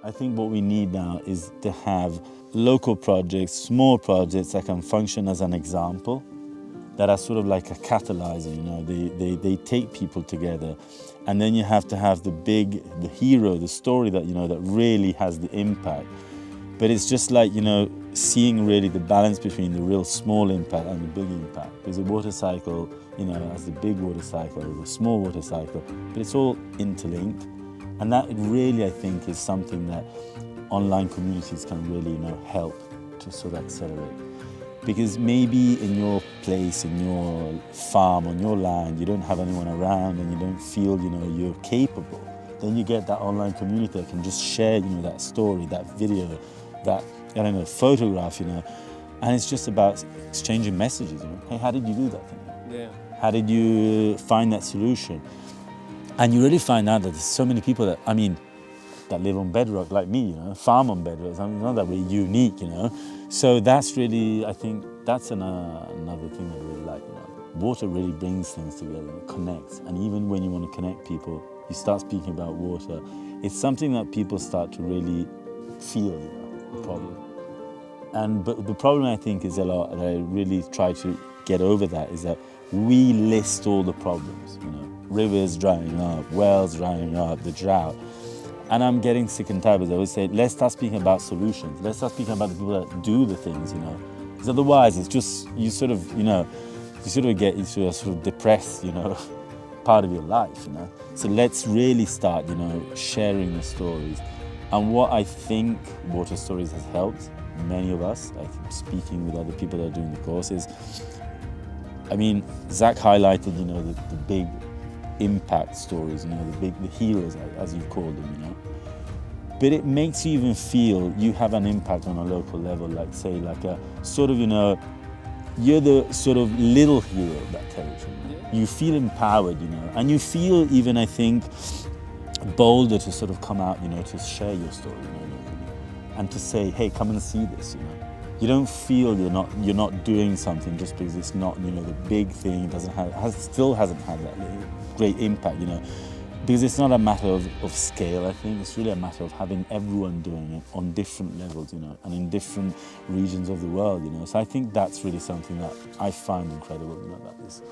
I think what we need now is to have local projects, small projects that can function as an example, that are sort of like a catalyzer, you know, they take people together. And then you have to have the hero, the story that, you know, that really has the impact. But it's just like, you know, seeing really the balance between the real small impact and the big impact. Because the water cycle, you know, has the big water cycle, the small water cycle, but it's all interlinked. And that really, I think, is something that online communities can really, you know, help to sort of accelerate. Because maybe in your place, in your farm, on your land, you don't have anyone around and you don't feel, you know, you're capable. Then you get that online community that can just share, you know, that story, that video, that, I don't know, photograph, you know. And it's just about exchanging messages, you know. Hey, how did you do that thing? Yeah. How did you find that solution? And you really find out that there's so many people that, I mean, that live on bedrock like me, you know, farm on bedrock. I mean, not that we're unique, you know. So that's really, I think, that's another thing that I really like, you know. Water really brings things together, it connects. And even when you want to connect people, you start speaking about water. It's something that people start to really feel, you know, probably. But the problem, I think, is a lot, and I really try to get over that, is that we list all the problems, you know. Rivers drying up, wells drying up, the drought. And I'm getting sick and tired, because I always say, let's start speaking about solutions. Let's start speaking about the people that do the things, you know. Because otherwise, it's just, you sort of, you know, you sort of get into a sort of depressed, you know, part of your life, you know. So let's really start, you know, sharing the stories. And what I think Water Stories has helped many of us, like speaking with other people that are doing the courses, I mean, Zach highlighted, you know, the big impact stories, you know, the heroes, as you call them, you know. But it makes you even feel you have an impact on a local level, like say, like a sort of, you know, you're the sort of little hero of that territory. You feel empowered, you know, and you feel even, I think, bolder to sort of come out, you know, to share your story, you know, locally, and to say, hey, come and see this, you know. You don't feel you're not doing something just because it's not, you know, the big thing still hasn't had that great impact, you know. Because it's not a matter of scale, I think. It's really a matter of having everyone doing it on different levels, you know, and in different regions of the world, you know. So I think that's really something that I find incredible, you know, about this.